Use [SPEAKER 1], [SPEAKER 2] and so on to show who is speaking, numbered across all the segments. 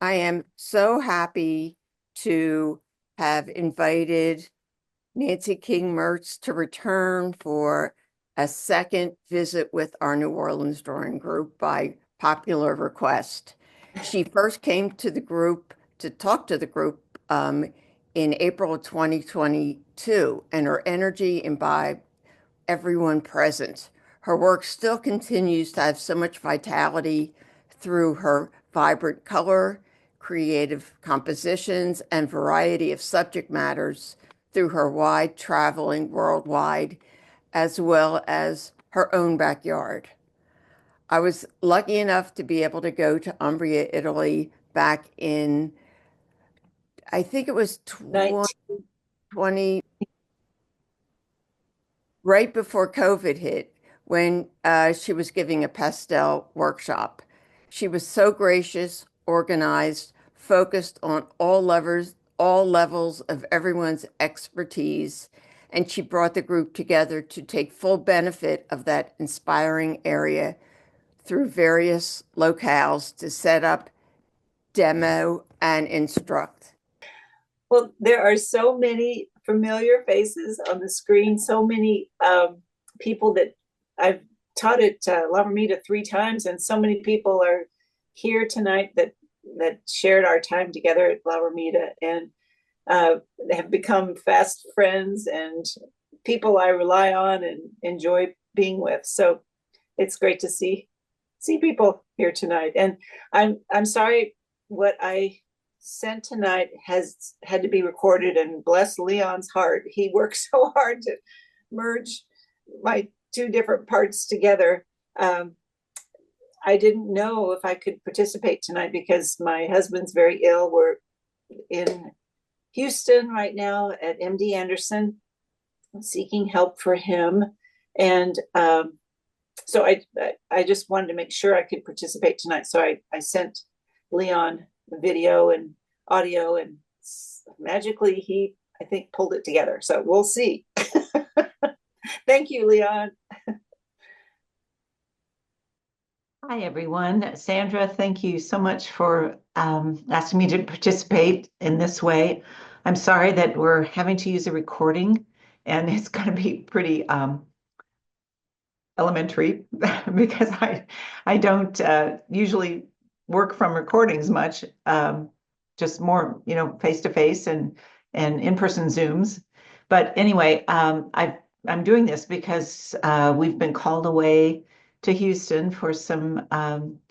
[SPEAKER 1] I am so happy to have invited Nancie King Mertz to return for a second visit with our New Orleans drawing group by popular request. She first came to the group to talk to the group in April of 2022, and her energy imbibed everyone present. Her work still continues to have so much vitality through her vibrant color, creative compositions, and variety of subject matters through her wide traveling worldwide, as well as her own backyard. I was lucky enough to be able to go to Umbria, Italy back in, I think it was
[SPEAKER 2] 19.
[SPEAKER 1] 2020, right before COVID hit, when she was giving a pastel workshop. She was so gracious, organized, focused on all levels of everyone's expertise, and she brought the group together to take full benefit of that inspiring area through various locales to set up, demo, and instruct.
[SPEAKER 2] Well, there are so many familiar faces on the screen, so many people that I've taught at La Ramita 3 times, and so many people are here tonight that shared our time together at La Ramita and have become fast friends and people I rely on and enjoy being with. So it's great to see people here tonight. And I'm sorry what I sent tonight has had to be recorded, and bless Leon's heart. He worked so hard to merge my two different parts together. I didn't know if I could participate tonight because my husband's very ill. We're in Houston right now at MD Anderson, seeking help for him. And so I just wanted to make sure I could participate tonight. So I sent Leon the video and audio, and magically he, I think, pulled it together. So we'll see. Thank you, Leon.
[SPEAKER 3] Hi, everyone. Sandra, thank you so much for asking me to participate in this way. I'm sorry that we're having to use a recording, and it's going to be pretty elementary because I don't usually work from recordings much, just more, face to face and in-person Zooms. But anyway, I'm doing this because we've been called away to Houston for some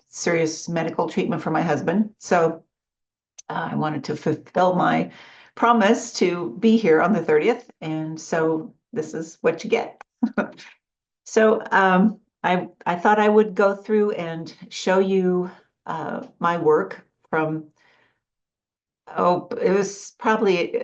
[SPEAKER 3] serious medical treatment for my husband. So I wanted to fulfill my promise to be here on the 30th. And so this is what you get. So I thought I would go through and show you my work from, it was probably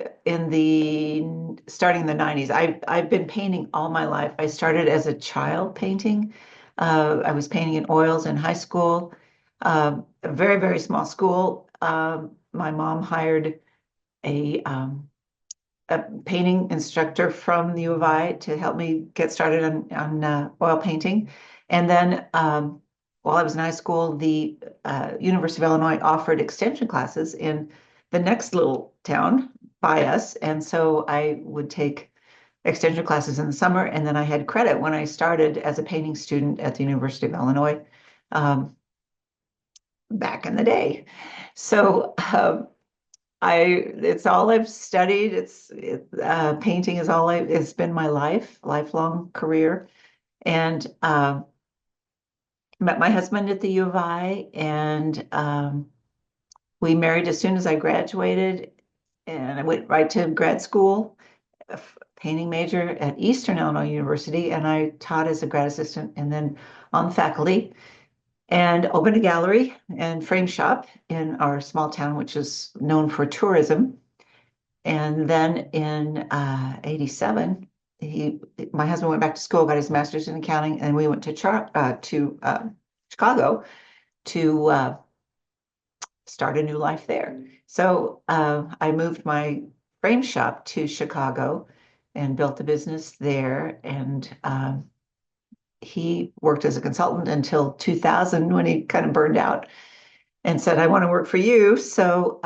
[SPEAKER 3] starting in the 90s. I've been painting all my life. I started as a child painting. I was painting in oils in high school, a very, very small school. My mom hired a painting instructor from the U of I to help me get started on oil painting. And then while I was in high school, the University of Illinois offered extension classes in the next little town by us. And so I would take extension classes in the summer, and then I had credit when I started as a painting student at the University of Illinois back in the day. So it's all I've studied. Painting is it's been my lifelong career. And met my husband at the U of I, and we married as soon as I graduated, and I went right to grad school, a painting major at Eastern Illinois University, and I taught as a grad assistant and then on faculty, and opened a gallery and frame shop in our small town, which is known for tourism. And then in 87, my husband went back to school, got his master's in accounting, and we went to Chicago to start a new life there. So I moved my frame shop to Chicago and built a business there. And he worked as a consultant until 2000 when he kind of burned out. and said, I want to work for you. So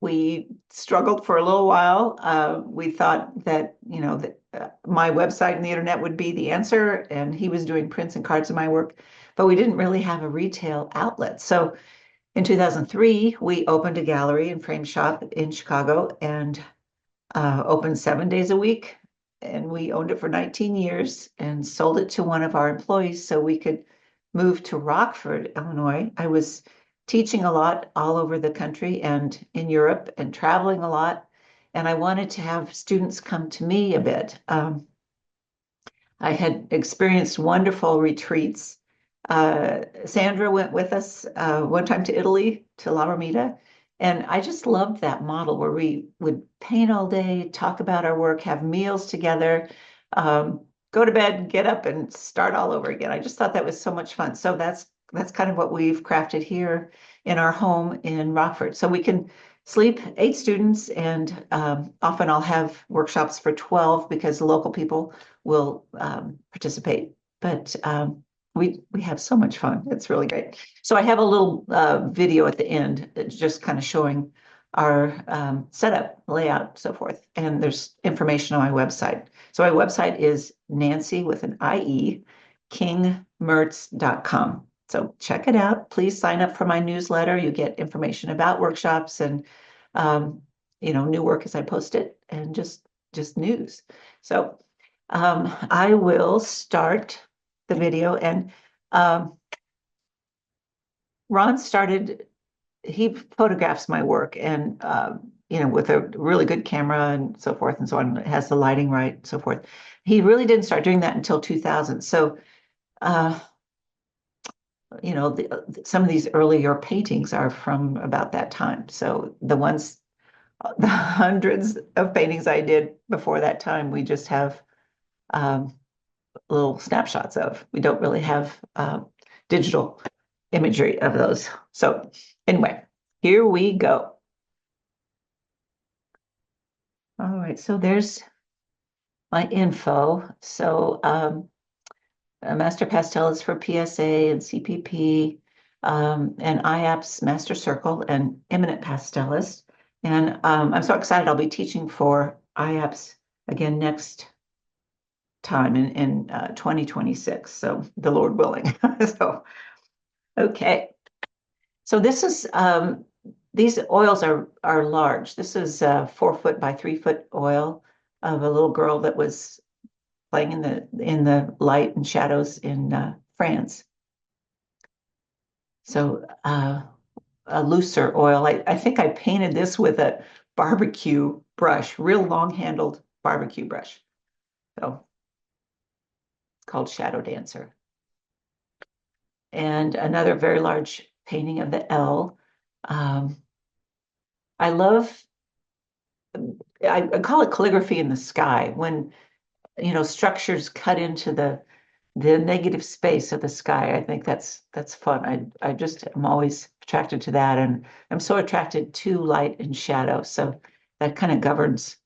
[SPEAKER 3] we struggled for a little while. We thought that, that my website and the internet would be the answer, and he was doing prints and cards of my work, but we didn't really have a retail outlet. So in 2003, we opened a gallery and frame shop in Chicago and opened 7 days a week. And we owned it for 19 years and sold it to one of our employees so we could move to Rockford, Illinois. I was teaching a lot all over the country and in Europe and traveling a lot. And I wanted to have students come to me a bit. I had experienced wonderful retreats. Sandra went with us one time to Italy, to La Romita, and I just loved that model where we would paint all day, talk about our work, have meals together, go to bed, get up, and start all over again. I just thought that was so much fun. So that's kind of what we've crafted here in our home in Rockford. So we can sleep 8 students, and often I'll have workshops for 12 because the local people will participate. But we have so much fun. It's really great. So I have a little video at the end just kind of showing our setup, layout, so forth. And there's information on my website. So my website is Nancie with an IE, kingmertz.com. So check it out. Please sign up for my newsletter. You get information about workshops and new work as I post it, and just news. So I will start the video, and Ron started, he photographs my work, and with a really good camera and so forth and so on, it has the lighting right, so forth. He really didn't start doing that until 2000. So some of these earlier paintings are from about that time. So the hundreds of paintings I did before that time, we just have little snapshots of. We don't really have digital imagery of those. So anyway, here we go. All right, so there's my info. So a Master Pastel is for PSA and CPP, and IAPS Master Circle and Eminent Pastelist. And I'm so excited. I'll be teaching for IAPS again next time in 2026. So the Lord willing. So, okay. So this is, these oils are large. This is 4 foot by 3 foot oil of a little girl that was playing in the light and shadows in France. So a looser oil. I think I painted this with a barbecue brush, real long-handled barbecue brush. So it's called Shadow Dancer. And another very large painting of the L. I love, I call it calligraphy in the sky, when structures cut into the negative space of the sky. I think that's fun. I just am always attracted to that, and I'm so attracted to light and shadow. So that kind of governs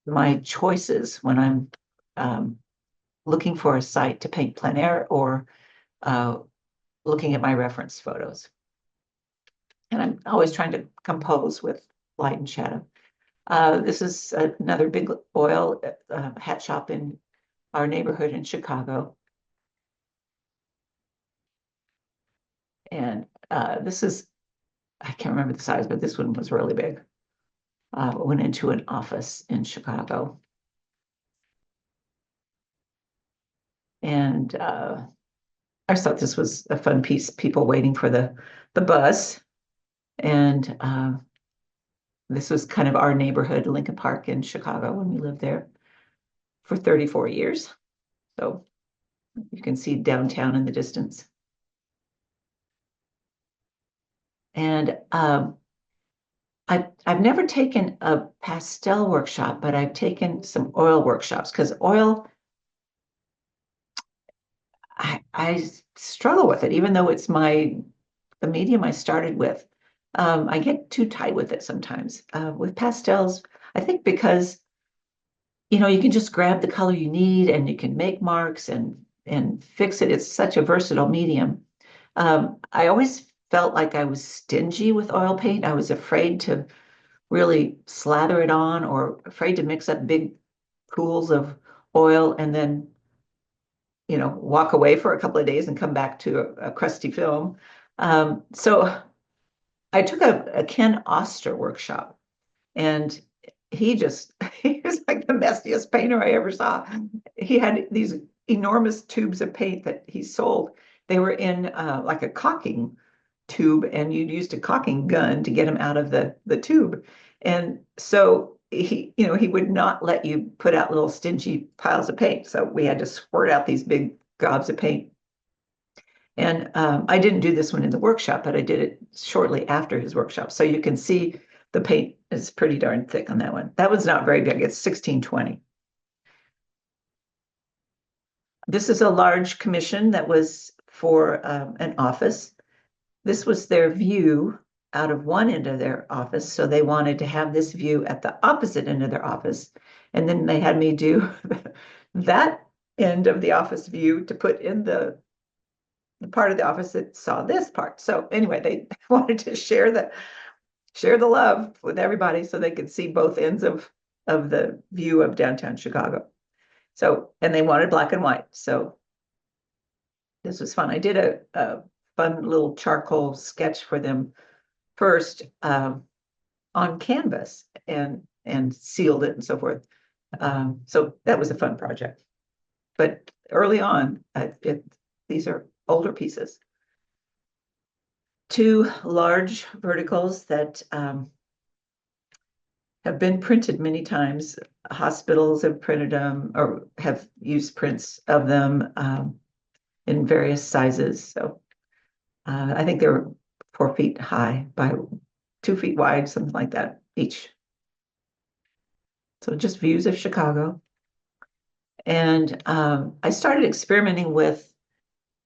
[SPEAKER 3] my choices when I'm looking for a site to paint plein air or looking at my reference photos. And I'm always trying to compose with light and shadow. This is another big oil hat shop in our neighborhood in Chicago. And this is, I can't remember the size, but this one was really big. Went into an office in Chicago. And I just thought this was a fun piece, people waiting for the bus. And this was kind of our neighborhood, Lincoln Park in Chicago, when we lived there for 34 years. So you can see downtown in the distance. And I've never taken a pastel workshop, but I've taken some oil workshops, because oil, I struggle with it, even though it's the medium I started with. I get too tight with it sometimes. With pastels, I think because you can just grab the color you need and you can make marks and fix it. It's such a versatile medium. I always felt like I was stingy with oil paint. I was afraid to really slather it on or afraid to mix up big pools of oil and then, walk away for a couple of days and come back to a crusty film. So I took a Ken Oster workshop, and he he was like the messiest painter I ever saw. He had these enormous tubes of paint that he sold. They were in like a caulking tube, and you'd used a caulking gun to get them out of the tube. And so he would not let you put out little stingy piles of paint. So we had to squirt out these big gobs of paint. And I didn't do this one in the workshop, but I did it shortly after his workshop. So you can see the paint is pretty darn thick on that one. That was not very big. It's 1620. This is a large commission that was for an office. This was their view out of one end of their office. So they wanted to have this view at the opposite end of their office. And then they had me do that end of the office view to put in the part of the office that saw this part. So anyway, they wanted to share the love with everybody so they could see both ends of the view of downtown Chicago. So, and they wanted black and white. So this was fun. I did a fun little charcoal sketch for them first on canvas and sealed it and so forth. So that was a fun project. But early on, these are older pieces. Two large verticals that have been printed many times. Hospitals have printed them or have used prints of them in various sizes. So I think they're 4 feet high by 2 feet wide, something like that each. So just views of Chicago. And I started experimenting with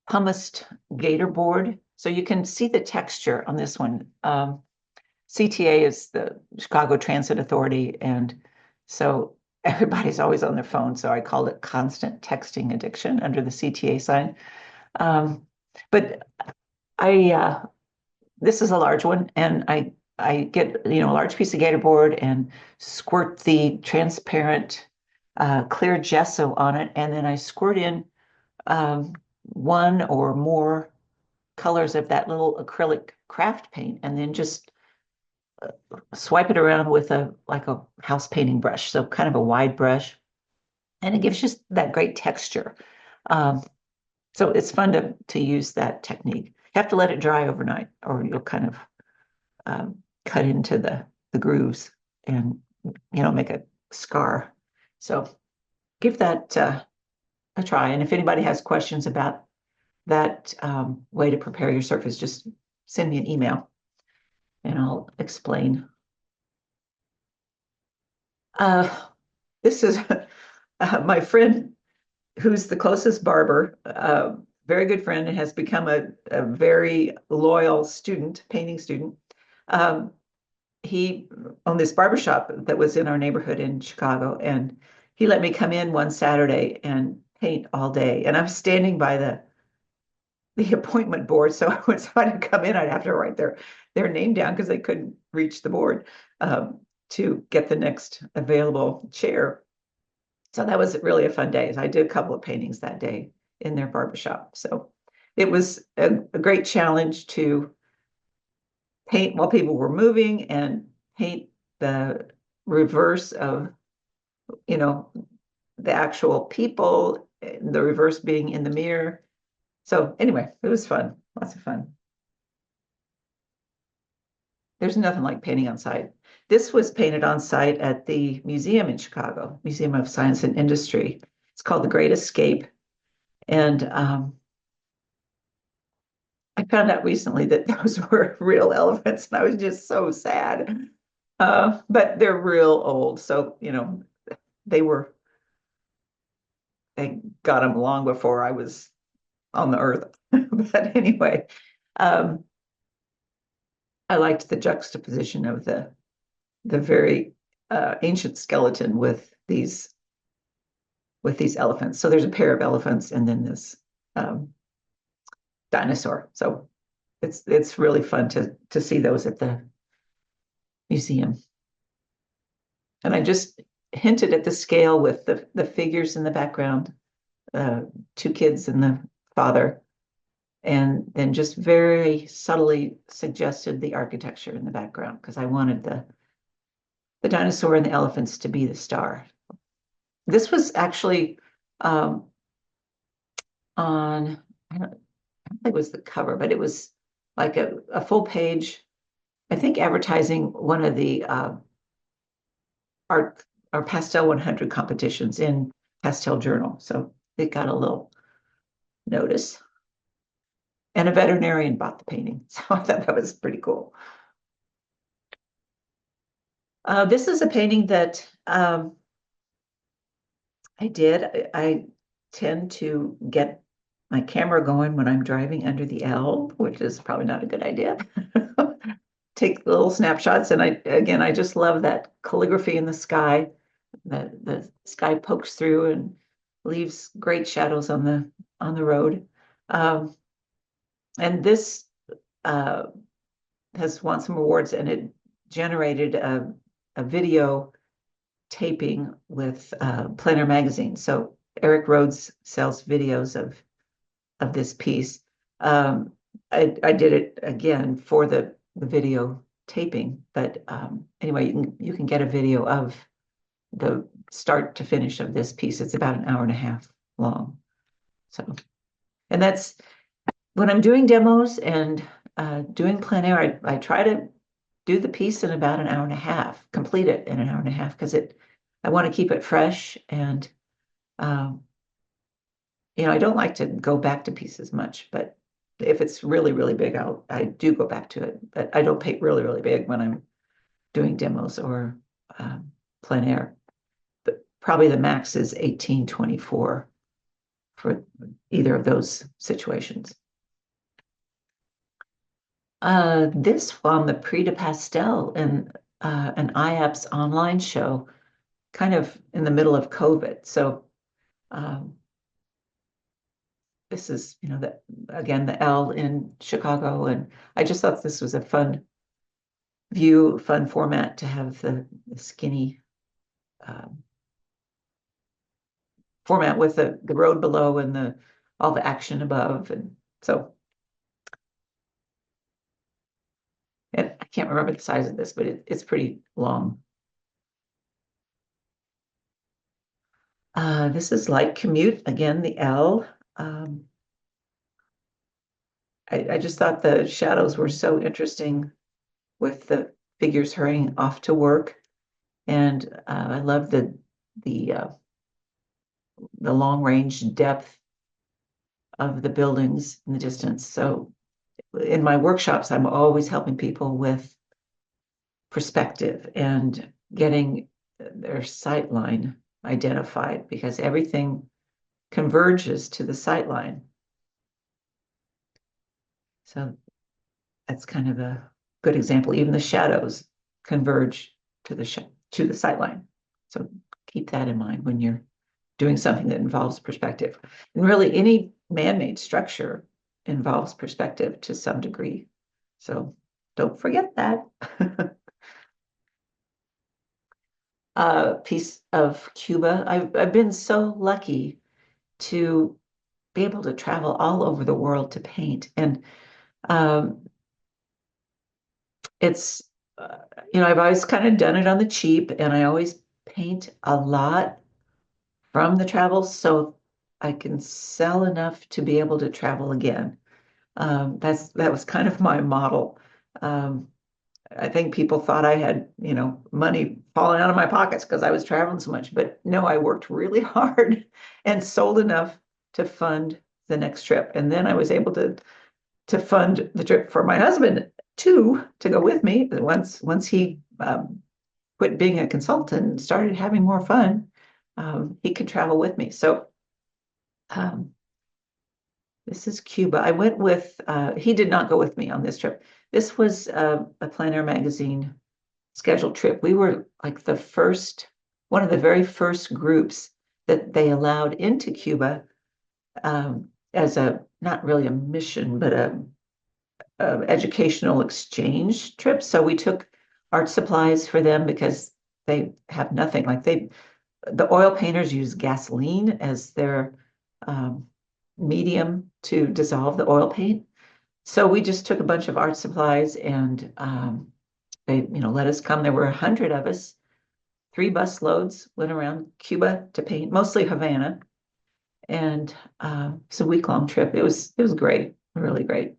[SPEAKER 3] hummused gator board. So you can see the texture on this one. CTA is the Chicago Transit Authority. And so everybody's always on their phone. So I call it constant texting addiction under the CTA sign. But this is a large one, and I get, a large piece of gator board and squirt the transparent clear gesso on it. And then I squirt in one or more colors of that little acrylic craft paint, and then just swipe it around with like a house painting brush, so kind of a wide brush, and it gives just that great texture. So it's fun to use that technique. You have to let it dry overnight, or you'll kind of cut into the grooves and make a scar. So give that a try. And if anybody has questions about that way to prepare your surface, just send me an email and I'll explain. This is my friend who's the closest barber, very good friend, and has become a very loyal student, painting student. He owned this barbershop that was in our neighborhood in Chicago, and he let me come in one Saturday and paint all day. And I was standing by the appointment board, so when somebody would come in, I'd have to write their name down because they couldn't reach the board to get the next available chair. So that was really a fun day. I did a couple of paintings that day in their barbershop. So it was a great challenge to paint while people were moving and paint the reverse of, the actual people, the reverse being in the mirror. So anyway, it was fun, lots of fun. There's nothing like painting on site. This was painted on site at the museum in Chicago, Museum of Science and Industry. It's called The Great Escape. And I found out recently that those were real elephants, and I was just so sad. But they're real old. So, they got them long before I was on the earth. But anyway, I liked the juxtaposition of the very ancient skeleton with these elephants. So there's a pair of elephants and then this dinosaur. So it's really fun to see those at the museum. And I just hinted at the scale with the figures in the background, two kids and the father, and then just very subtly suggested the architecture in the background because I wanted the dinosaur and the elephants to be the star. This was actually on, I don't think it was the cover, but it was like a full page, I think, advertising one of the art or Pastel 100 competitions in Pastel Journal. So it got a little notice. And a veterinarian bought the painting. So I thought that was pretty cool. This is a painting that I did. I tend to get my camera going when I'm driving under the L, which is probably not a good idea. Take little snapshots. And I just love that calligraphy in the sky. The sky pokes through and leaves great shadows on the road. And this has won some awards, and it generated a video taping with Plein Air Magazine. So Eric Rhodes sells videos of this piece. I did it again for the video taping, but anyway, you can get a video of the start to finish of this piece. It's about an hour and a half long. So, and that's when I'm doing demos and doing plein air, I try to do the piece in about an hour and a half, complete it in an hour and a half, because I want to keep it fresh. And I don't like to go back to pieces much, but if it's really, really big, I do go back to it. But I don't paint really, really big when I'm doing demos or plein air. But probably the max is 1824 for either of those situations. This won the Prix de Pastel in an IAPS online show, kind of in the middle of COVID. So this is, again, the L in Chicago, and I just thought this was a fun format to have the skinny format with the road below and all the action above, and so. And I can't remember the size of this, but it's pretty long. This is Light Commute, again, the L. I just thought the shadows were so interesting with the figures hurrying off to work. And I love the long range depth of the buildings in the distance. So in my workshops, I'm always helping people with perspective and getting their sight line identified, because everything converges to the sight line. So that's kind of a good example. Even the shadows converge to the sight line. So keep that in mind when you're doing something that involves perspective. And really, any man-made structure involves perspective to some degree. So don't forget that. Piece of Cuba. I've been so lucky to be able to travel all over the world to paint. And it's, I've always kind of done it on the cheap, and I always paint a lot from the travels so I can sell enough to be able to travel again. That was kind of my model. I think people thought I had, money falling out of my pockets because I was traveling so much, but no, I worked really hard and sold enough to fund the next trip. And then I was able to fund the trip for my husband too, to go with me. Once he quit being a consultant and started having more fun, he could travel with me. So this is Cuba. I went with, he did not go with me on this trip. This was a Plein Air Magazine scheduled trip. We were like one of the very first groups that they allowed into Cuba. as not really a mission, but a educational exchange trip. So we took art supplies for them because they have nothing. Like the oil painters use gasoline as their medium to dissolve the oil paint. So we just took a bunch of art supplies and they, let us come. There were 100 of us, 3 bus loads, went around Cuba to paint, mostly Havana. And it's a week-long trip. It was great, really great.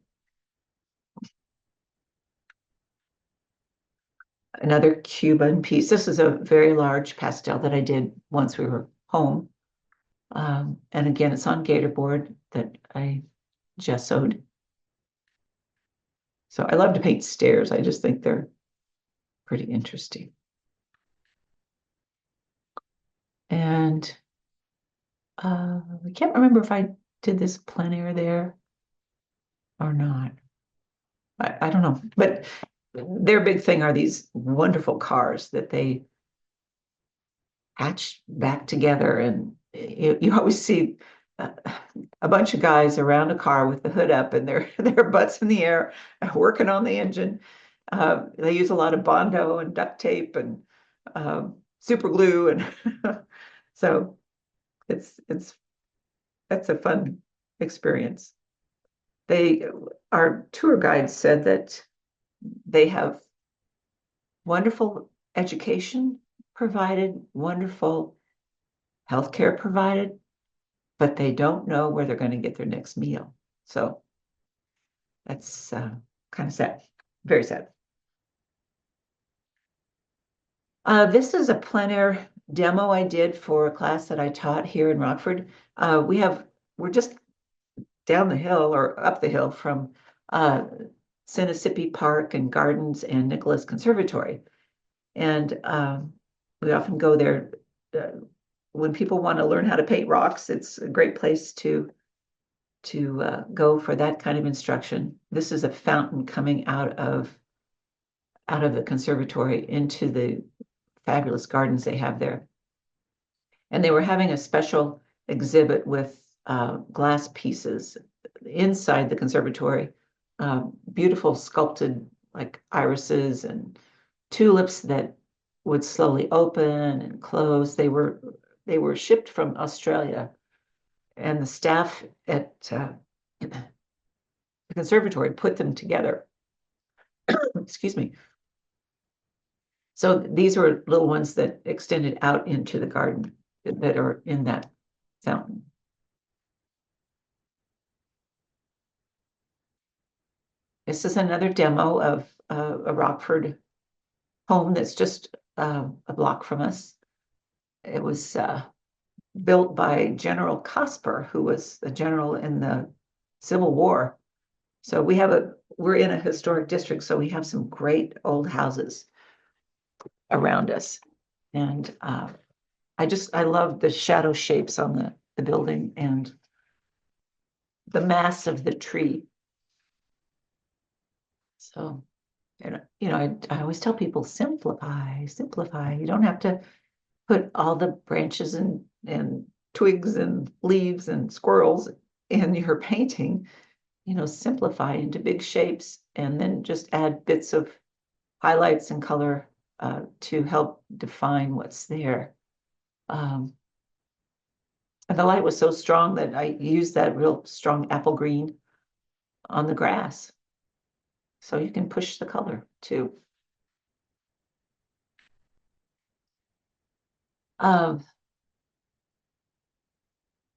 [SPEAKER 3] Another Cuban piece. This is a very large pastel that I did once we were home. And again, it's on gator board that I gessoed. So I love to paint stairs. I just think they're pretty interesting. And I can't remember if I did this plein air there or not. I don't know, but their big thing are these wonderful cars that they hatch back together, and you always see a bunch of guys around a car with the hood up and their butts in the air working on the engine. They use a lot of Bondo and duct tape and super glue, and so it's a fun experience. Our tour guide said that they have wonderful education provided, wonderful healthcare provided, but they don't know where they're going to get their next meal. So that's kind of sad, very sad. This is a plein air demo I did for a class that I taught here in Rockford. We're just down the hill or up the hill from Sinisippi Park and Gardens and Nicholas Conservatory. And we often go there when people want to learn how to paint rocks. It's a great place to go for that kind of instruction. This is a fountain coming out of the conservatory into the fabulous gardens they have there. And they were having a special exhibit with glass pieces inside the conservatory, beautiful sculpted like irises and tulips that would slowly open and close. They were shipped from Australia, and the staff at the conservatory put them together. Excuse me. So these were little ones that extended out into the garden that are in that fountain. This is another demo of a Rockford home that's just a block from us. It was built by General Cosper, who was a general in the Civil War. So we're in a historic district, so we have some great old houses around us. And I love the shadow shapes on the building and the mass of the tree. So, I always tell people, simplify. You don't have to put all the branches and twigs and leaves and squirrels in your painting. Simplify into big shapes and then just add bits of highlights and color to help define what's there. And the light was so strong that I used that real strong apple green on the grass. So you can push the color too.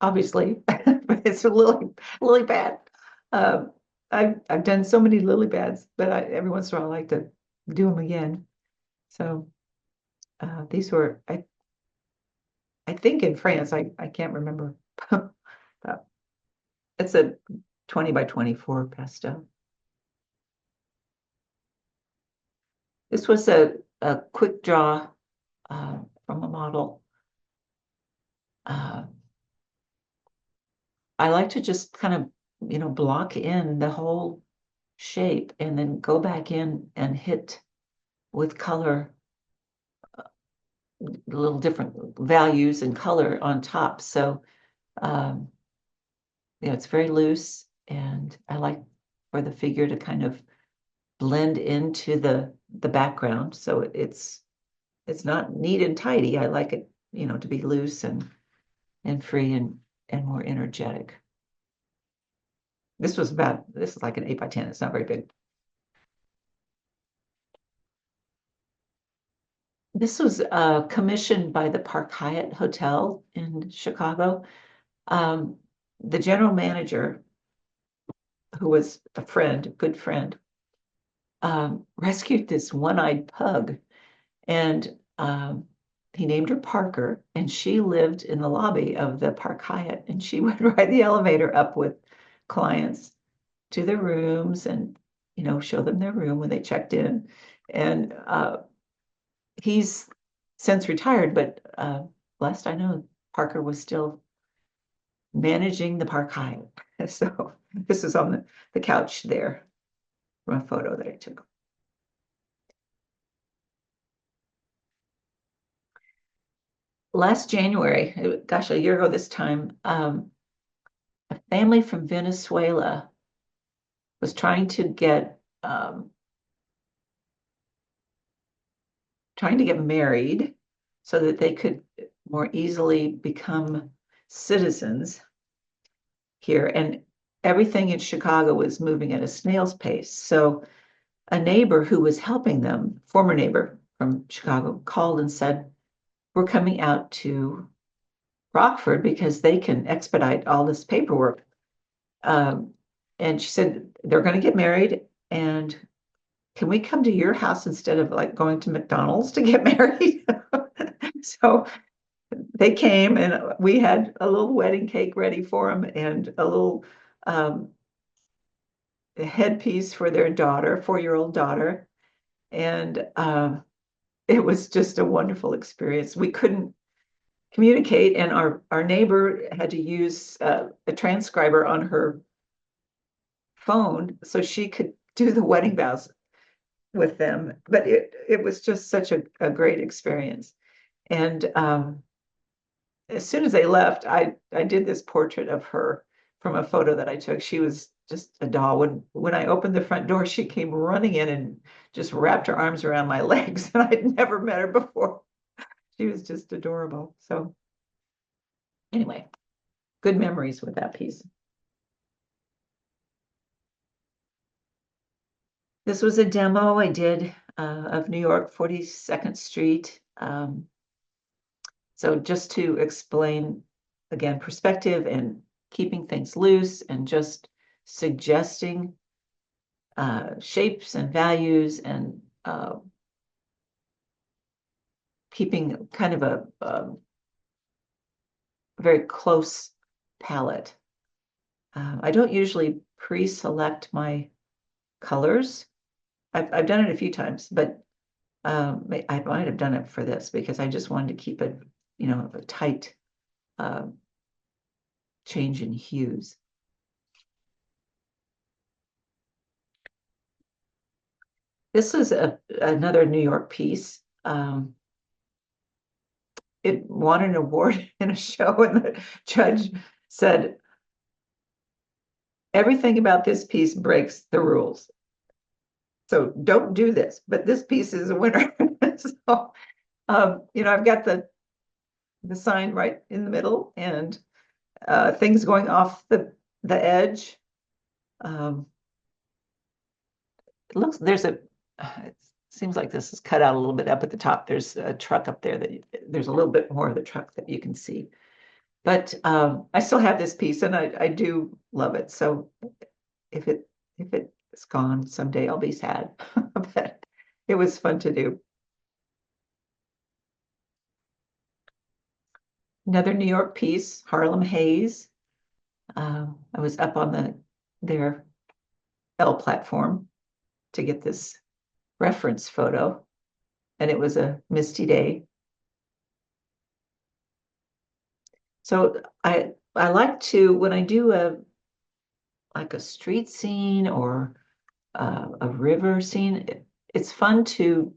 [SPEAKER 3] Obviously, it's a lily pad. I've done so many lily pads, but every once in a while I like to do them again. So these were, I think in France, I can't remember. It's a 20 by 24 pastel. This was a quick draw from a model. I like to just kind of, block in the whole shape and then go back in and hit with color, little different values and color on top. So it's very loose, and I like for the figure to kind of blend into the background. So it's not neat and tidy. I like it, to be loose and free and more energetic. This is like an 8x10. It's not very big. This was commissioned by the Park Hyatt Hotel in Chicago. The general manager, who was a good friend, rescued this one-eyed pug, and he named her Parker, and she lived in the lobby of the Park Hyatt, and she would ride the elevator up with clients to their rooms and, show them their room when they checked in. And he's since retired, but last I know, Parker was still managing the Park Hyatt. So this is on the couch there from a photo that I took. Last January, gosh, a year ago this time, a family from Venezuela was trying to get married so that they could more easily become citizens here. And everything in Chicago was moving at a snail's pace. So a neighbor who was helping them, former neighbor from Chicago, called and said, "We're coming out to Rockford because they can expedite all this paperwork." And she said, "They're going to get married, and can we come to your house instead of like going to McDonald's to get married?" So they came, and we had a little wedding cake ready for them and a little headpiece for their daughter, 4-year-old daughter. And it was just a wonderful experience. We couldn't communicate, and our neighbor had to use a transcriber on her phone so she could do the wedding vows with them. But it was just such a great experience. And as soon as they left, I did this portrait of her from a photo that I took. She was just a doll. When I opened the front door, she came running in and just wrapped her arms around my legs, and I'd never met her before. She was just adorable. So anyway, good memories with that piece. This was a demo I did of New York, 42nd Street. So just to explain, again, perspective and keeping things loose and just suggesting shapes and values and keeping kind of a very close palette. I don't usually pre-select my colors. I've done it a few times, but I might have done it for this because I just wanted to keep it, a tight change in hues. This is another New York piece. It won an award in a show, and the judge said, "Everything about this piece breaks the rules. So don't do this, but this piece is a winner." So, I've got the sign right in the middle and things going off the edge. It seems like this is cut out a little bit up at the top. There's a truck up there there's a little bit more of the truck that you can see. But I still have this piece, and I do love it. So if it's gone someday, I'll be sad. But it was fun to do. Another New York piece, Harlem Haze. I was up on their L platform to get this reference photo, and it was a misty day. So I like to, when I do a street scene or a river scene, it's fun to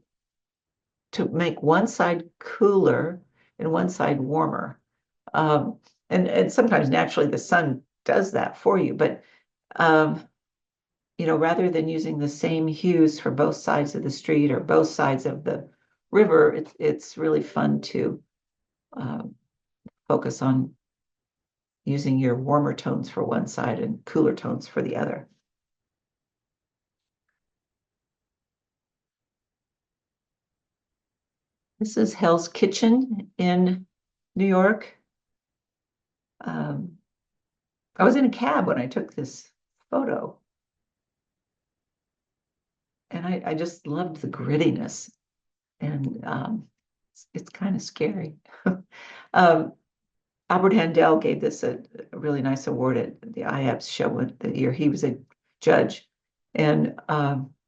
[SPEAKER 3] make one side cooler and one side warmer. And sometimes naturally the sun does that for you. But you know, rather than using the same hues for both sides of the street or both sides of the river, it's really fun to focus on using your warmer tones for one side and cooler tones for the other. This is Hell's Kitchen in New York. I was in a cab when I took this photo. And I just loved the grittiness. And it's kind of scary. Albert Handel gave this a really nice award at the IAPS show the year he was a judge. And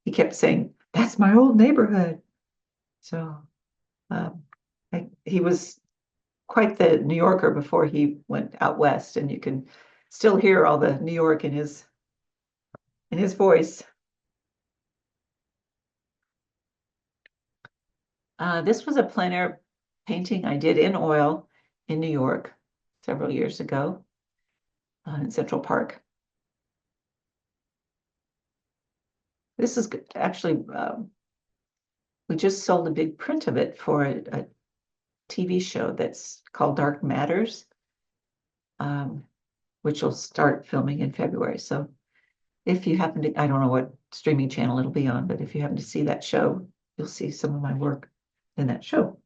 [SPEAKER 3] he kept saying, "That's my old neighborhood." So he was quite the New Yorker before he went out west, and you can still hear all the New York in his voice. This was a plein air painting I did in oil in New York several years ago in Central Park. This is actually, we just sold a big print of it for a TV show that's called Dark Matters, which will start filming in February. So if you happen to, I don't know what streaming channel it'll be on, but if you happen to see that show, you'll see some of my work in that show.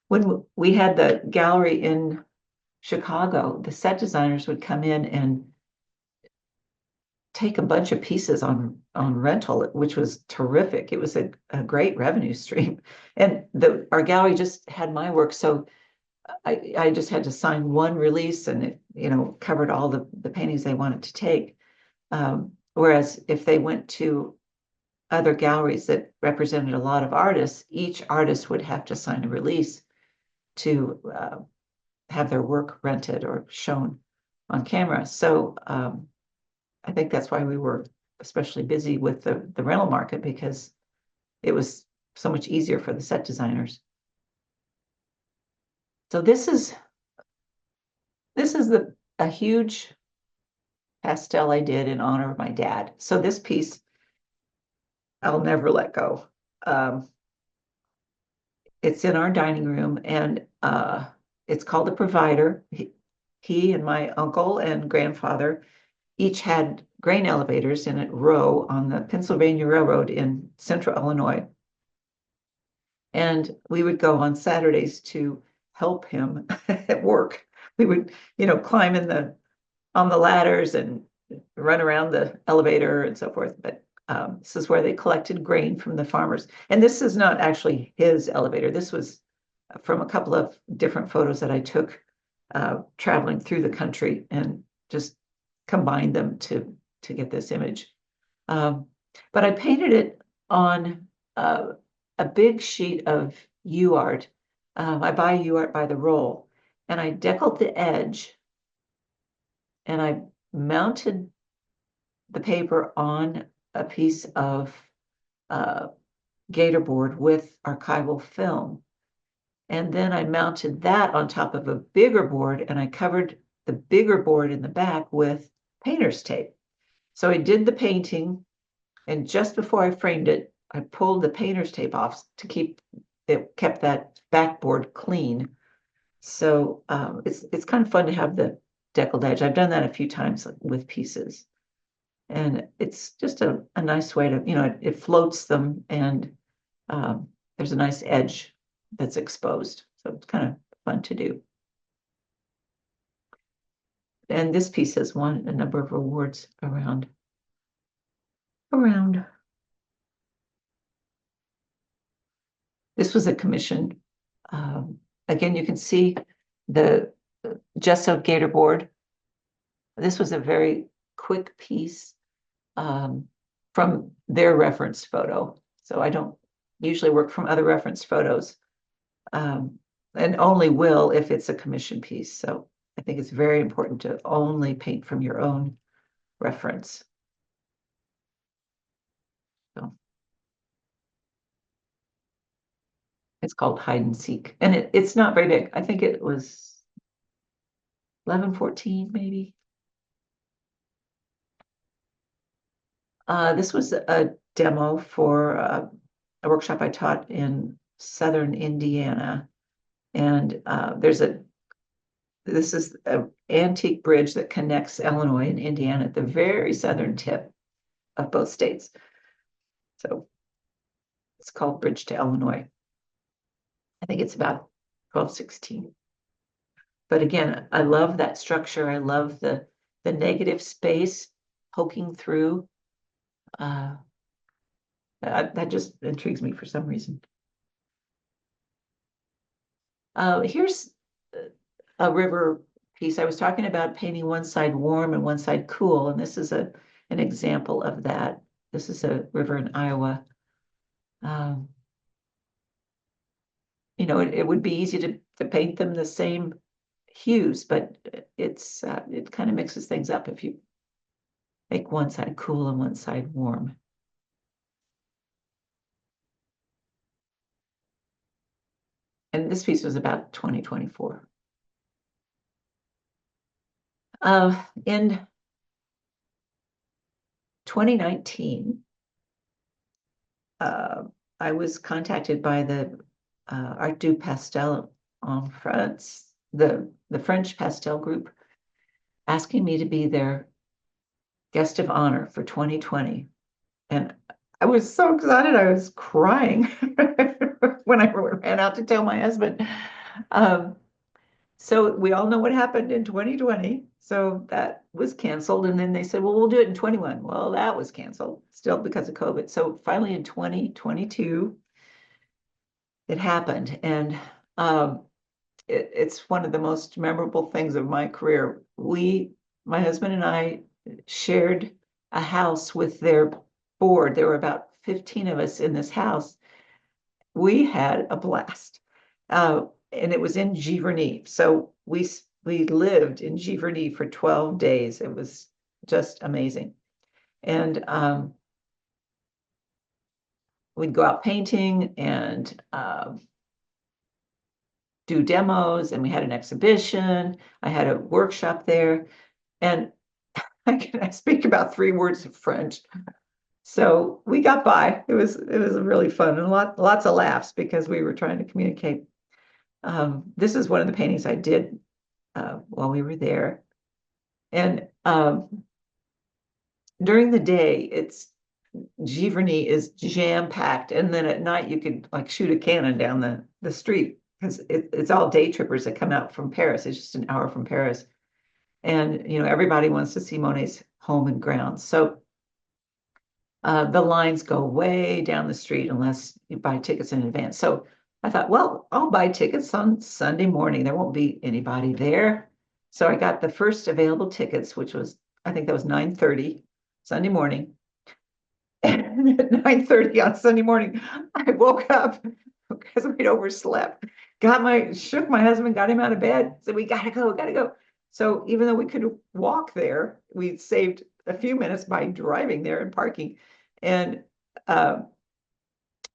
[SPEAKER 3] When we had the gallery in Chicago, the set designers would come in and take a bunch of pieces on rental, which was terrific. It was a great revenue stream. And our gallery just had my work. So I just had to sign one release, and it, you know, covered all the paintings they wanted to take. Whereas if they went to other galleries that represented a lot of artists, each artist would have to sign a release to have their work rented or shown on camera. So I think that's why we were especially busy with the rental market, because it was so much easier for the set designers. So this is a huge pastel I did in honor of my dad. So this piece I'll never let go. It's in our dining room, and it's called The Provider. He and my uncle and grandfather each had grain elevators in a row on the Pennsylvania Railroad in central Illinois. And we would go on Saturdays to help him at work. We would, you know, climb on the ladders and run around the elevator and so forth. But this is where they collected grain from the farmers. And this is not actually his elevator. This was from a couple of different photos that I took traveling through the country, and just combined them to get this image. But I painted it on a big sheet of UArt. I buy UArt by the roll, and I deckled the edge, and I mounted the paper on a piece of gator board with archival film. And then I mounted that on top of a bigger board, and I covered the bigger board in the back with painter's tape. So I did the painting, and just before I framed it, I pulled the painter's tape off to kept that backboard clean. So it's kind of fun to have the deckled edge. I've done that a few times with pieces. And it's just a nice way to, you know, it floats them, and there's a nice edge that's exposed. So it's kind of fun to do. And this piece has won a number of awards around. This was a commission. Again, you can see the gesso gator board. This was a very quick piece from their reference photo. So I don't usually work from other reference photos, and only will if it's a commission piece. So I think it's very important to only paint from your own reference. So it's called Hide and Seek, and it's not very big. I think it was 11, 14 maybe. This was a demo for a workshop I taught in southern Indiana. And this is an antique bridge that connects Illinois and Indiana at the very southern tip of both states. So it's called Bridge to Illinois. I think it's about 1216. But again, I love that structure. I love the negative space poking through. That just intrigues me for some reason. Here's a river piece. I was talking about painting one side warm and one side cool, and this is an example of that. This is a river in Iowa. You know, it would be easy to paint them the same hues, but it kind of mixes things up if you make one side cool and one side warm. And this piece was about 2024. In 2019, I was contacted by the Art du Pastel en France, the French pastel group, asking me to be their guest of honor for 2020. And I was so excited, I was crying when I ran out to tell my husband. So we all know what happened in 2020. So that was canceled. And then they said, well, we'll do it in 21. Well, that was canceled still because of COVID. So finally in 2022, it happened. And it's one of the most memorable things of my career. My husband and I shared a house with their board. There were about 15 of us in this house. We had a blast. And it was in Giverny. So we lived in Giverny for 12 days. It was just amazing. And we'd go out painting and do demos, and we had an exhibition. I had a workshop there, and I speak about 3 words of French. So we got by. It was really fun and lots of laughs because we were trying to communicate. This is one of the paintings I did while we were there. And during the day, Giverny is jam-packed. And then at night, you could like shoot a cannon down the street because it's all day trippers that come out from Paris. It's just an hour from Paris. And, you know, everybody wants to see Monet's home and grounds. So the lines go way down the street unless you buy tickets in advance. So I thought, well, I'll buy tickets on Sunday morning. There won't be anybody there. So I got the first available tickets, which was, I think that was 9:30 Sunday morning. And at 9:30 on Sunday morning, I woke up because we'd overslept. Shook my husband, got him out of bed, said, we gotta go. So even though we could walk there, we saved a few minutes by driving there and parking. And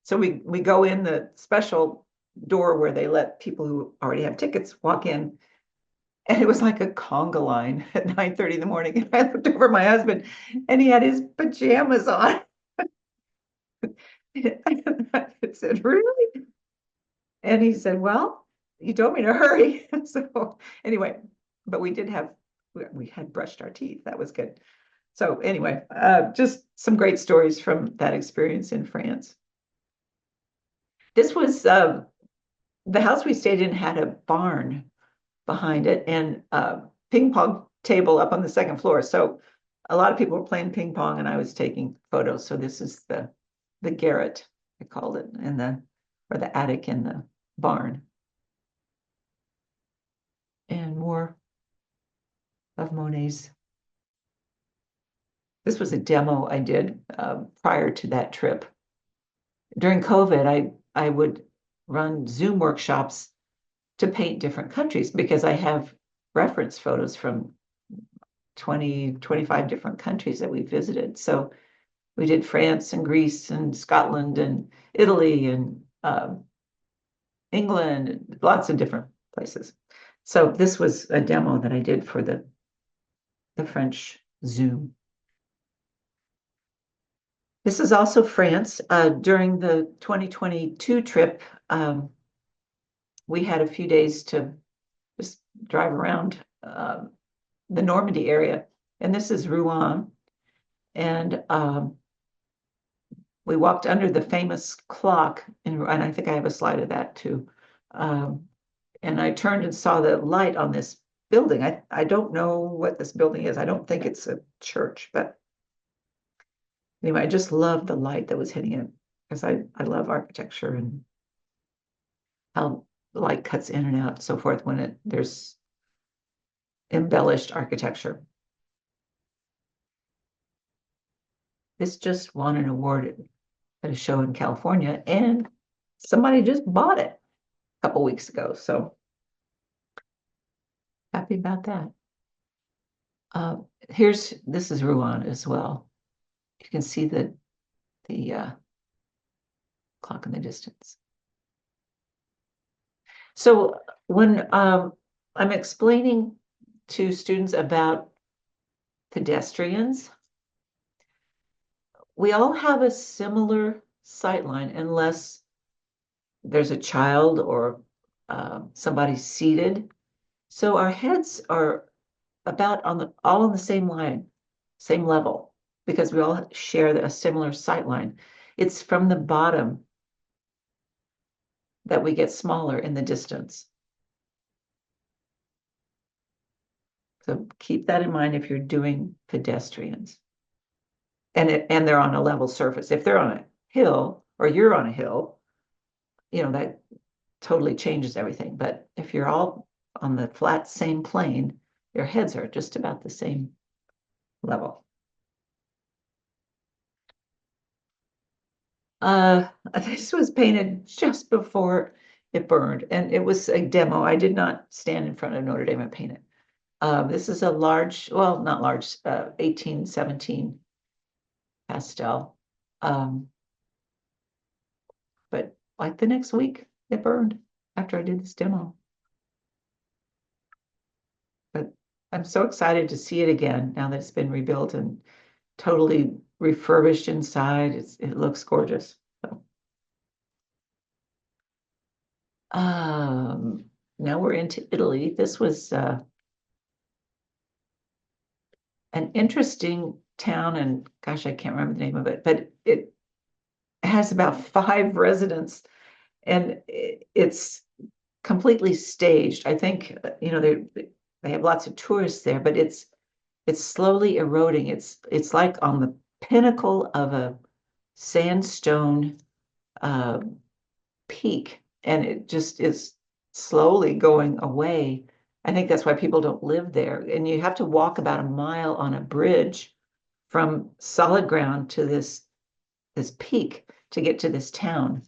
[SPEAKER 3] so we go in the special door where they let people who already have tickets walk in. And it was like a conga line at 9:30 in the morning. And I looked over at my husband and he had his pajamas on. I said, really? And he said, well, you told me to hurry. So anyway, but we had brushed our teeth. That was good. So anyway, just some great stories from that experience in France. This was the house we stayed in had a barn behind it and a ping pong table up on the second floor. So a lot of people were playing ping pong and I was taking photos. So this is the garret, I called it, or the attic in the barn. And more of Monet's. This was a demo I did prior to that trip. During COVID, I would run Zoom workshops to paint different countries because I have reference photos from 20, 25 different countries that we visited. So we did France and Greece and Scotland and Italy and England, and lots of different places. So this was a demo that I did for the French Zoom. This is also France. During the 2022 trip, we had a few days to just drive around the Normandy area. And this is Rouen. And we walked under the famous clock, and I think I have a slide of that too. And I turned and saw the light on this building. I don't know what this building is. I don't think it's a church, but anyway, I just loved the light that was hitting it because I love architecture and how the light cuts in and out and so forth when there's embellished architecture. This just won an award at a show in California, and somebody just bought it a couple weeks ago. So happy about that. This is Rouen as well. You can see the clock in the distance. So when I'm explaining to students about pedestrians, we all have a similar sightline unless there's a child or somebody seated. So our heads are about all on the same line, same level, because we all share a similar sightline. It's from the bottom that we get smaller in the distance. So keep that in mind if you're doing pedestrians. And they're on a level surface. If they're on a hill or you're on a hill, that totally changes everything. But if you're all on the flat same plane, your heads are just about the same level. This was painted just before it burned, and it was a demo. I did not stand in front of Notre Dame and paint it. This is a large, well, not large, 1817 pastel. But like the next week, it burned after I did this demo. But I'm so excited to see it again now that it's been rebuilt and totally refurbished inside. It looks gorgeous. So. Now we're into Italy. This was an interesting town, and gosh, I can't remember the name of it, but it has about 5 residents, and it's completely staged. I think they have lots of tourists there, but it's slowly eroding. It's like on the pinnacle of a sandstone peak, and it just is slowly going away. I think that's why people don't live there. And you have to walk about a mile on a bridge from solid ground to this peak to get to this town.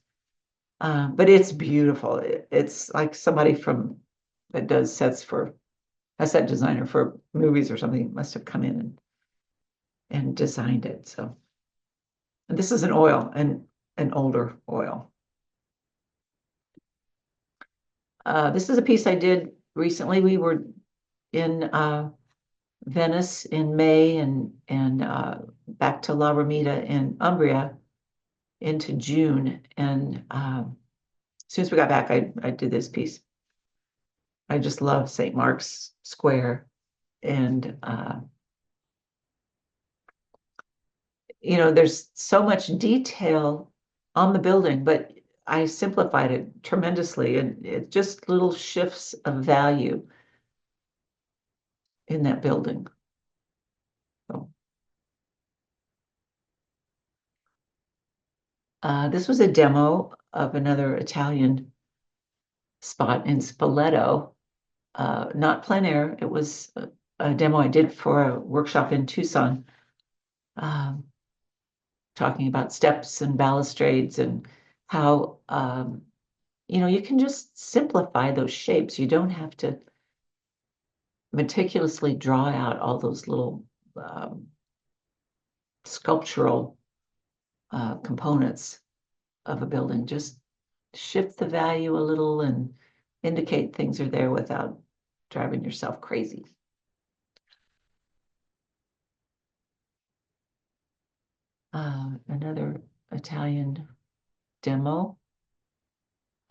[SPEAKER 3] But it's beautiful. It's like somebody that does sets for a set designer for movies or something must have come in and designed it. So, and this is an oil, and an older oil. This is a piece I did recently. We were in Venice in May and back to La Romita in Umbria into June. And as soon as we got back, I did this piece. I just love St. Mark's Square. And, there's so much detail on the building, but I simplified it tremendously, and it just little shifts of value in that building. So, this was a demo of another Italian spot in Spoleto, not plein air. It was a demo I did for a workshop in Tucson, talking about steps and balustrades and how you can just simplify those shapes. You don't have to meticulously draw out all those little sculptural components of a building. Just shift the value a little and indicate things are there without driving yourself crazy. Another Italian demo.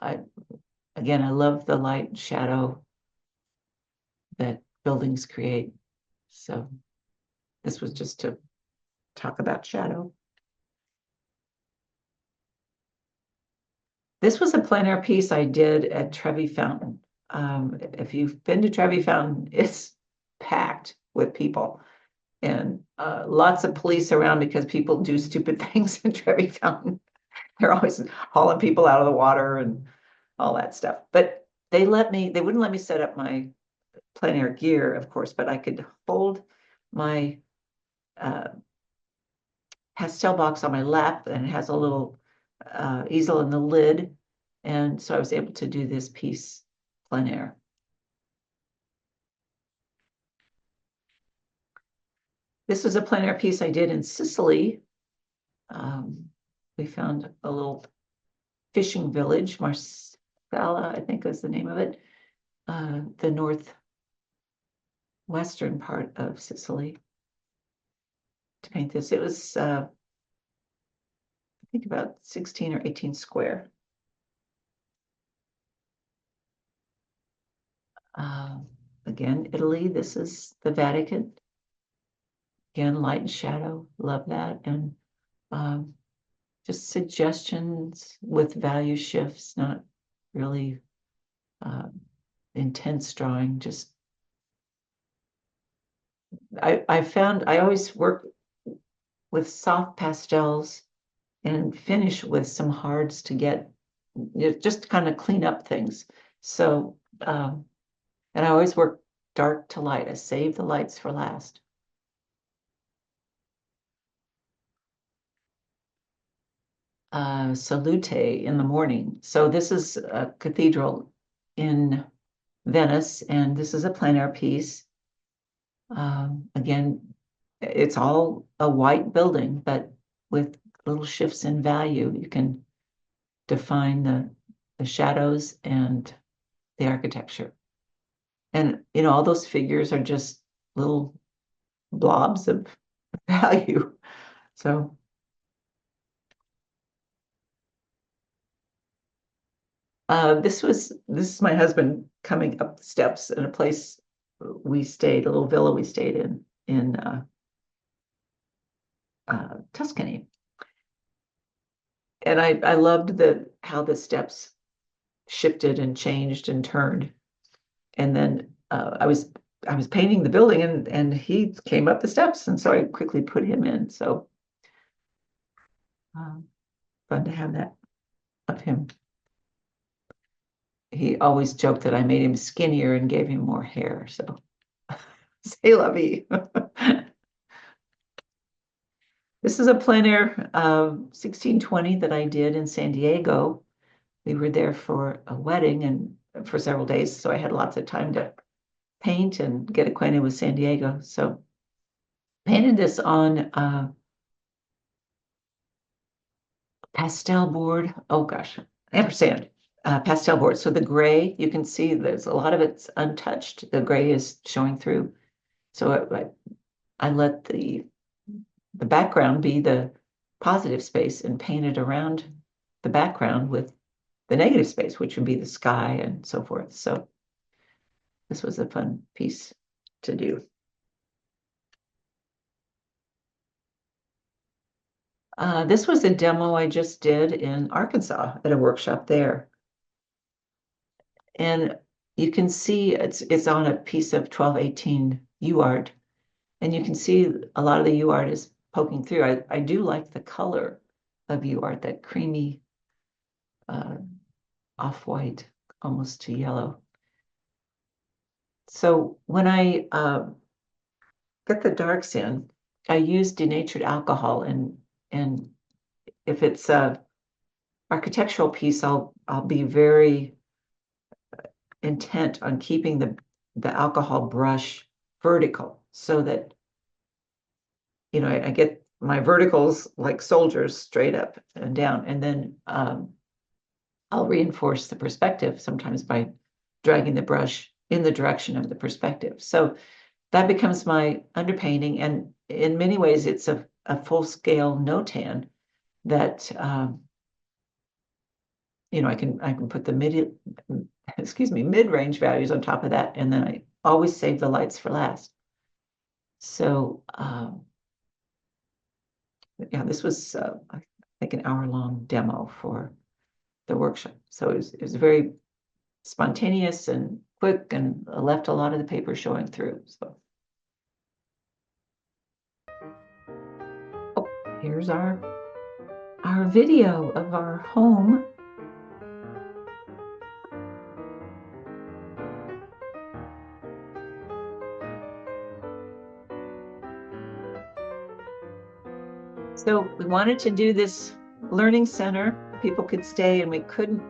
[SPEAKER 3] Again, I love the light and shadow that buildings create. So this was just to talk about shadow. This was a plein air piece I did at Trevi Fountain. If you've been to Trevi Fountain, it's packed with people and lots of police around because people do stupid things in Trevi Fountain. They're always hauling people out of the water and all that stuff. But they wouldn't let me set up my plein air gear, of course, but I could hold my pastel box on my lap, and it has a little easel in the lid. And so I was able to do this piece plein air. This was a plein air piece I did in Sicily. We found a little fishing village, Marsala, I think is the name of it, the northwestern part of Sicily. To paint this, it was I think about 16 or 18 square. Again, Italy, this is the Vatican. Again, light and shadow, love that. And just suggestions with value shifts, not really intense drawing. Just I found I always work with soft pastels and finish with some hards to get just kind of clean up things. So and I always work dark to light. I save the lights for last. Salute in the morning. So this is a cathedral in Venice, and this is a plein air piece. Again, it's all a white building, but with little shifts in value, you can define the shadows and the architecture. And, you know, all those figures are just little blobs of value. So this is my husband coming up the steps in a place we stayed, a little villa we stayed in Tuscany. And I loved how the steps shifted and changed and turned. And then I was painting the building and he came up the steps, and so I quickly put him in. So fun to have that of him. He always joked that I made him skinnier and gave him more hair. So c'est la vie. This is a plein air 1620 that I did in San Diego. We were there for a wedding and for several days, so I had lots of time to paint and get acquainted with San Diego. So painted this on pastel board. Oh gosh, ampersand. Pastel board. So the gray, you can see there's a lot of it's untouched. The gray is showing through. So I let the background be the positive space and painted around the background with the negative space, which would be the sky and so forth. So this was a fun piece to do. This was a demo I just did in Arkansas at a workshop there. And you can see it's on a piece of 1218 UArt, and you can see a lot of the UArt is poking through. I do like the color of UArt, that creamy off-white, almost to yellow. So when I get the darks in, I use denatured alcohol, and if it's a architectural piece, I'll be very intent on keeping the alcohol brush vertical so that, you know, I get my verticals like soldiers straight up and down, and then I'll reinforce the perspective sometimes by dragging the brush in the direction of the perspective. So that becomes my underpainting, and in many ways, it's a full-scale no-tan that I can put the mid-range values on top of that, and then I always save the lights for last. So yeah, this was I think an hour-long demo for the workshop. So it was very spontaneous and quick, and left a lot of the paper showing through. So here's our video of our home. So we wanted to do this learning center. People could stay, and we couldn't,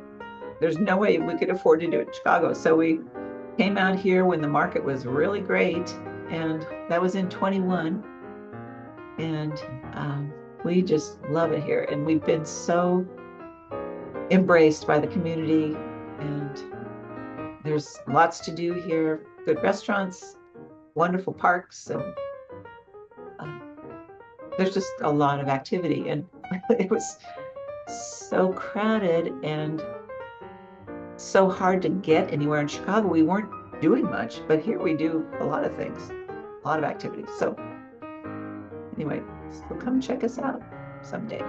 [SPEAKER 3] there's no way we could afford to do it in Chicago. So we came out here when the market was really great, and that was in 21. And we just love it here. And we've been so embraced by the community, and there's lots to do here. Good restaurants, wonderful parks. So there's just a lot of activity, and it was so crowded and so hard to get anywhere in Chicago. We weren't doing much, but here we do a lot of things, a lot of activities. So anyway, so come check us out someday.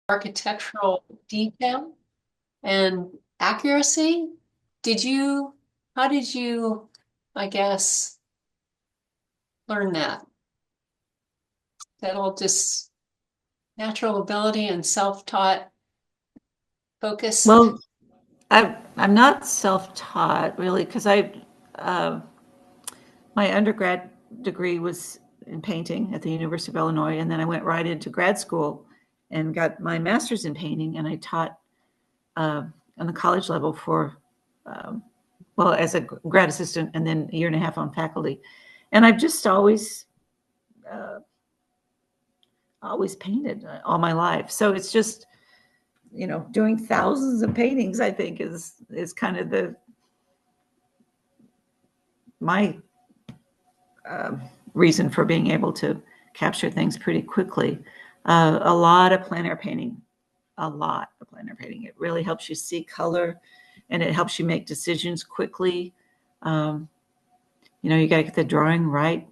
[SPEAKER 4] Architectural detail and accuracy. How did you, I guess, learn that? That all just natural ability and self-taught focus?
[SPEAKER 3] Well, I'm not self-taught really, because my undergrad degree was in painting at the University of Illinois, and then I went right into grad school and got my master's in painting, and I taught on the college level for as a grad assistant, and then a year and a half on faculty. And I've just always painted all my life. So it's just, doing thousands of paintings, I think is kind of my reason for being able to capture things pretty quickly. A lot of plein air painting. It really helps you see color, and it helps you make decisions quickly. You got to get the drawing right.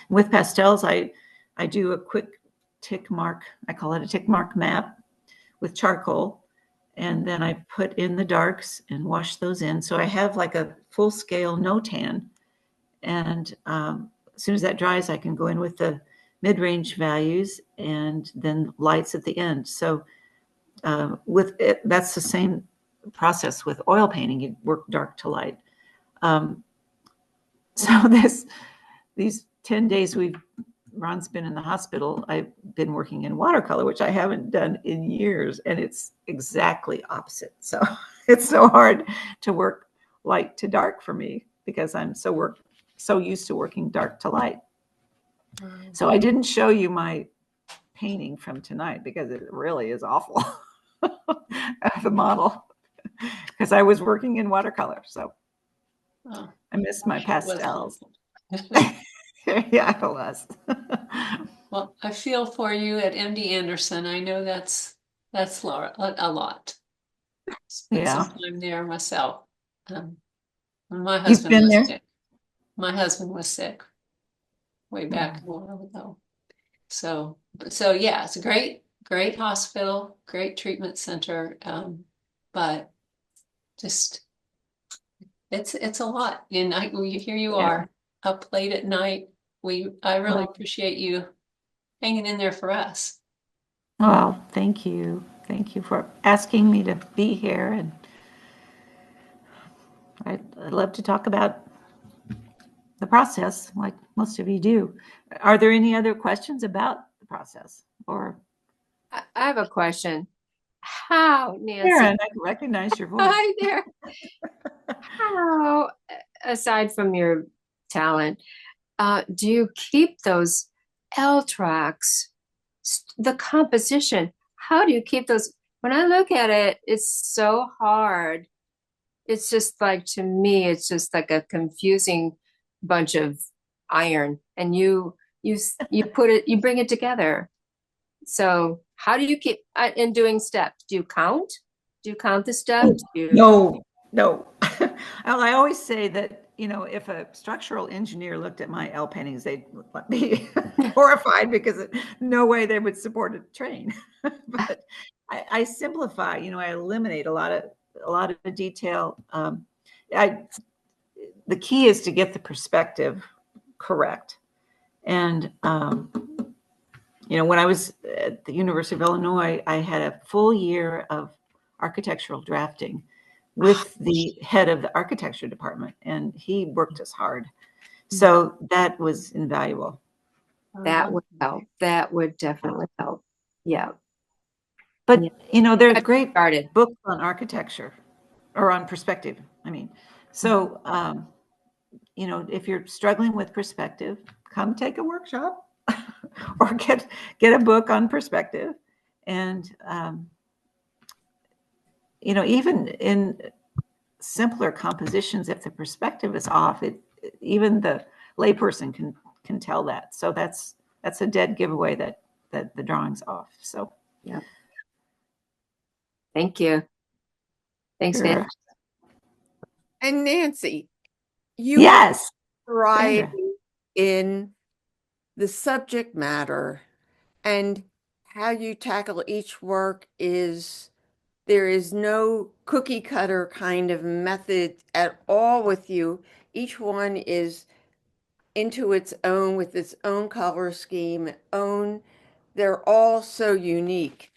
[SPEAKER 3] With pastels, I do a quick tick mark. I call it a tick mark map with charcoal, and then I put in the darks and wash those in. So I have like a full scale no tan, and as soon as that dries, I can go in with the mid-range values and then lights at the end. So with it, that's the same process with oil painting. You work dark to light. So these 10 days Ron's been in the hospital, I've been working in watercolor, which I haven't done in years, and it's exactly opposite. So it's so hard to work light to dark for me, because I'm so used to working dark to light. So I didn't show you my painting from tonight because it really is awful. The model, because I was working in watercolor. So I missed my pastels. Yeah, it was.
[SPEAKER 4] Well, I feel for you at MD Anderson. I know that's a lot. Spent some time there myself. My husband was sick. My husband was sick way back a while ago. So yeah, it's a great hospital, great treatment center. But just it's a lot. And here you are up late at night. I really appreciate you hanging in there for us.
[SPEAKER 3] Well, thank you. Thank you for asking me to be here. And I'd love to talk about the process like most of you do. Are there any other questions about the process? Or
[SPEAKER 5] I have a question. How, Nancie?
[SPEAKER 3] Karen, I can recognize your voice.
[SPEAKER 5] Hi there. How, aside from your talent, do you keep those L tracks, the composition? How do you keep those? When I look at it, it's so hard. It's just like, to me, it's just like a confusing bunch of iron, and you put it, you bring it together. So how do you keep in doing steps? Do you count? Do you count the steps?
[SPEAKER 3] No. Well, I always say that, if a structural engineer looked at my L paintings, they'd be horrified because no way they would support a train. But I simplify, I eliminate a lot of detail. The key is to get the perspective correct. And, when I was at the University of Illinois, I had a full year of architectural drafting with the head of the architecture department, and he worked us hard. So that was invaluable.
[SPEAKER 5] That would help. That would definitely help. Yeah.
[SPEAKER 3] But, there's great
[SPEAKER 5] started
[SPEAKER 3] books on architecture or on perspective. So, if you're struggling with perspective, come take a workshop or get a book on perspective. And, even in simpler compositions, if the perspective is off, even the layperson can tell that. So that's a dead giveaway that the drawing's off. So
[SPEAKER 5] yeah. Thank you. Thanks,
[SPEAKER 3] sure.
[SPEAKER 5] Nancie.
[SPEAKER 1] And Nancie, you
[SPEAKER 3] Yes,
[SPEAKER 1] have variety in the subject matter, and how you tackle each work there is no cookie cutter kind of method at all with you. Each one is into its own with its own color scheme, they're all so unique.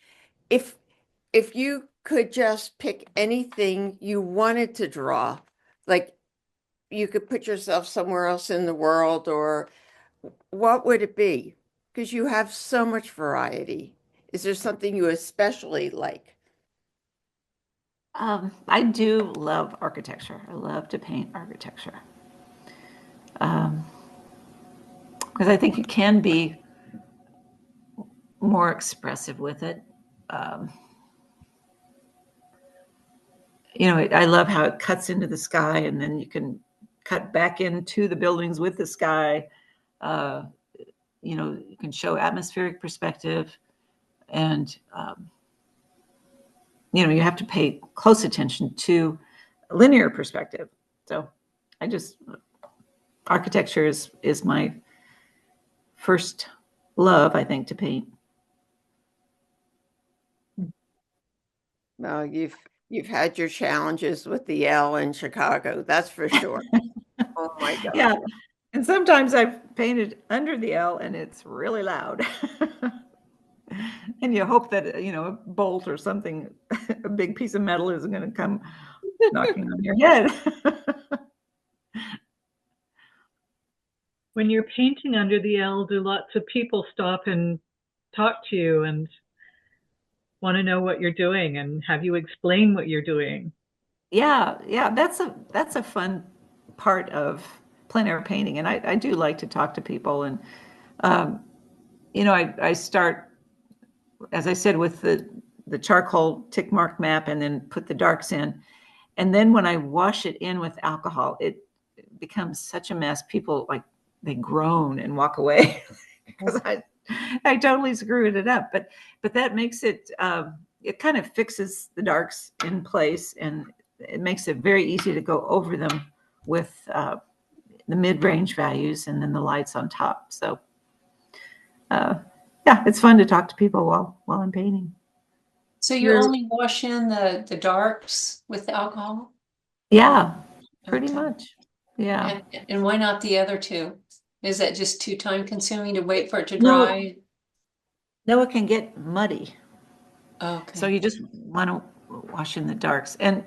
[SPEAKER 1] If you could just pick anything you wanted to draw, like you could put yourself somewhere else in the world, or what would it be? Because you have so much variety. Is there something you especially like?
[SPEAKER 3] I do love architecture. I love to paint architecture. Because I think you can be more expressive with it. I love how it cuts into the sky, and then you can cut back into the buildings with the sky. You can show atmospheric perspective, and you have to pay close attention to linear perspective. So architecture is my first love, I think, to paint.
[SPEAKER 1] Well, you've had your challenges with the L in Chicago, that's for sure. Oh my God.
[SPEAKER 3] Yeah. And sometimes I've painted under the L and it's really loud. And you hope that, a bolt or something, a big piece of metal isn't going to come knocking on your head.
[SPEAKER 6] When you're painting under the L, do lots of people stop and talk to you and want to know what you're doing and have you explain what you're doing?
[SPEAKER 3] Yeah, that's a fun part of plein air painting, and I do like to talk to people. And I start, as I said, with the charcoal tick mark map, and then put the darks in, and then when I wash it in with alcohol, it becomes such a mess. People they groan and walk away because I totally screwed it up. But that makes it it kind of fixes the darks in place, and it makes it very easy to go over them with the mid-range values and then the lights on top. So it's fun to talk to people while I'm painting.
[SPEAKER 4] So you only wash in the darks with the alcohol?
[SPEAKER 3] Yeah, pretty
[SPEAKER 4] Okay.
[SPEAKER 3] much. Yeah.
[SPEAKER 4] And why not the other two? Is that just too time consuming to wait for it to dry?
[SPEAKER 3] No, it can get muddy.
[SPEAKER 4] Okay.
[SPEAKER 3] So you just want to wash in the darks. And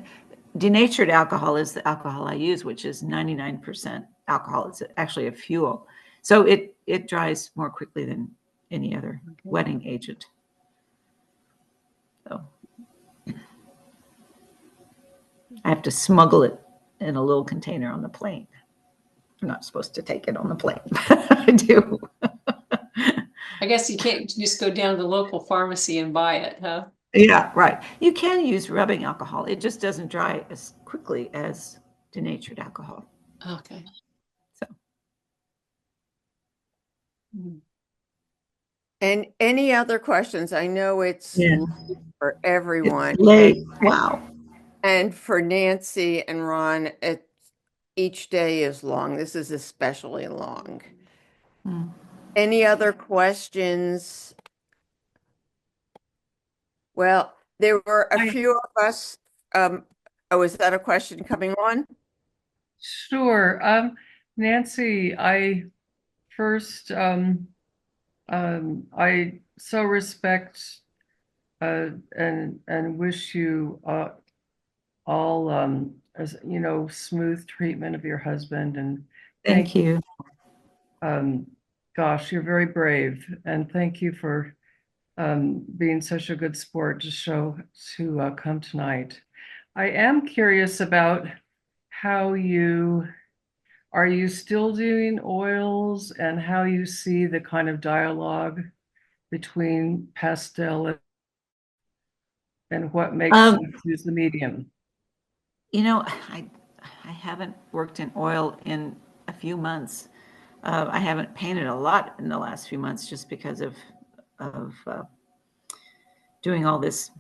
[SPEAKER 3] denatured alcohol is the alcohol I use, which is 99% alcohol. It's actually a fuel. So it dries more quickly than any other wetting agent. So I have to smuggle it in a little container on the plane. I'm not supposed to take it on the plane, but I do.
[SPEAKER 4] I guess you can't just go down to the local pharmacy and buy it, huh?
[SPEAKER 3] Yeah, right. You can use rubbing alcohol. It just doesn't dry as quickly as denatured alcohol.
[SPEAKER 4] Okay.
[SPEAKER 3] So.
[SPEAKER 1] And any other questions? I know it's late for everyone.
[SPEAKER 3] It's late. Wow.
[SPEAKER 1] And for Nancie and Ron, each day is long. This is especially long. Any other questions? Well, there were a few of us. Oh, is that a question coming on?
[SPEAKER 7] Sure. Nancie, I first, I so respect and wish you all, as you know, smooth treatment of your husband. And
[SPEAKER 3] Thank you.
[SPEAKER 7] Gosh, you're very brave, and thank you for being such a good sport to come tonight. I am curious about how are you still doing oils, and how you see the kind of dialogue between pastel and what makes you choose the medium?
[SPEAKER 3] You know, I haven't worked in oil in a few months. I haven't painted a lot in the last few months just because of doing all this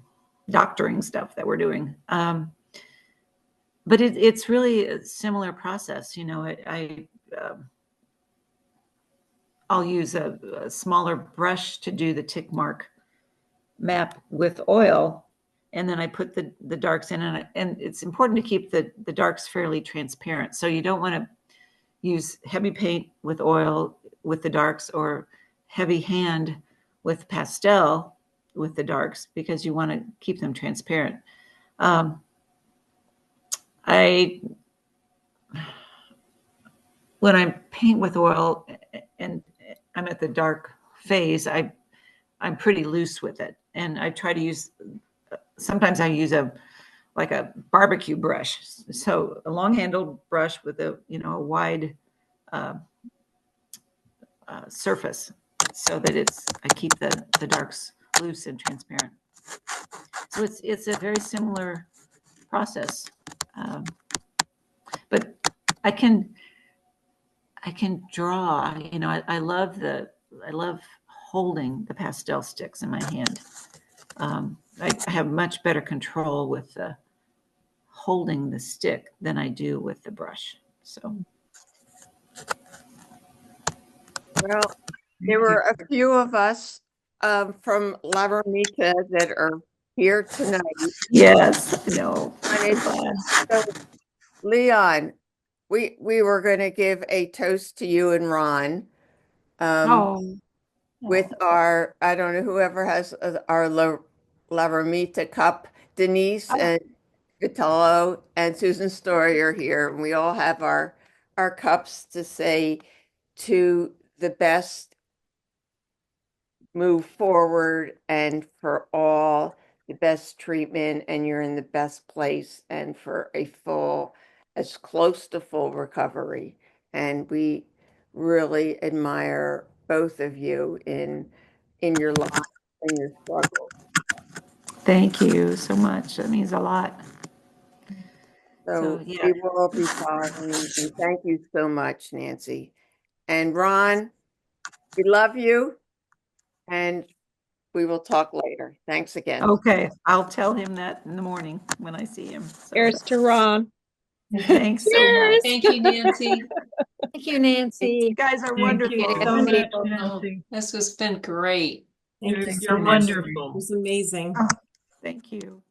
[SPEAKER 3] doctoring stuff that we're doing. But it's really a similar process. You know, I'll use a smaller brush to do the tick mark map with oil, and then I put the darks in, and it's important to keep the darks fairly transparent. So you don't want to use heavy paint with oil with the darks, or heavy hand with pastel with the darks, because you want to keep them transparent. When I paint with oil and I'm at the dark phase, I'm pretty loose with it, and I try to use. Sometimes I use a barbecue brush, so a long-handled brush with a wide surface, so that I keep the darks loose and transparent. So it's a very similar process, but I can draw. You know, I love holding the pastel sticks in my hand. I have much better control with holding the stick than I do with the brush. So,
[SPEAKER 1] Well, there were a few of us from La Ramita that are here tonight.
[SPEAKER 3] yes, no.
[SPEAKER 1] So, Leon, we were going to give a toast to you and Ron. With our, I don't know, whoever has our La Ramita cup, Denise and Vitello and Susan Story are here, and we all have our cups to say to the best move forward, and for all the best treatment, and you're in the best place, and for a full, as close to full recovery. And we really admire both of you in your life and your struggle.
[SPEAKER 3] Thank you so much. That means a lot.
[SPEAKER 1] So
[SPEAKER 3] yeah.
[SPEAKER 1] we will all be following, and thank you so much, Nancie. And Ron, we love you, and we will talk later. Thanks again.
[SPEAKER 3] Okay, I'll tell him that in the morning when I see him. So.
[SPEAKER 8] Cheers to Ron.
[SPEAKER 3] Thanks so much.
[SPEAKER 4] Thank you, Nancie.
[SPEAKER 5] Thank you, Nancie.
[SPEAKER 3] You guys are
[SPEAKER 6] Thank
[SPEAKER 3] wonderful.
[SPEAKER 6] you so
[SPEAKER 5] Nancie.
[SPEAKER 6] much,
[SPEAKER 4] Oh,
[SPEAKER 6] Nancie.
[SPEAKER 4] this has been great.
[SPEAKER 8] Thank you so
[SPEAKER 6] You're
[SPEAKER 8] much.
[SPEAKER 6] wonderful.
[SPEAKER 8] It was amazing.
[SPEAKER 3] Thank you.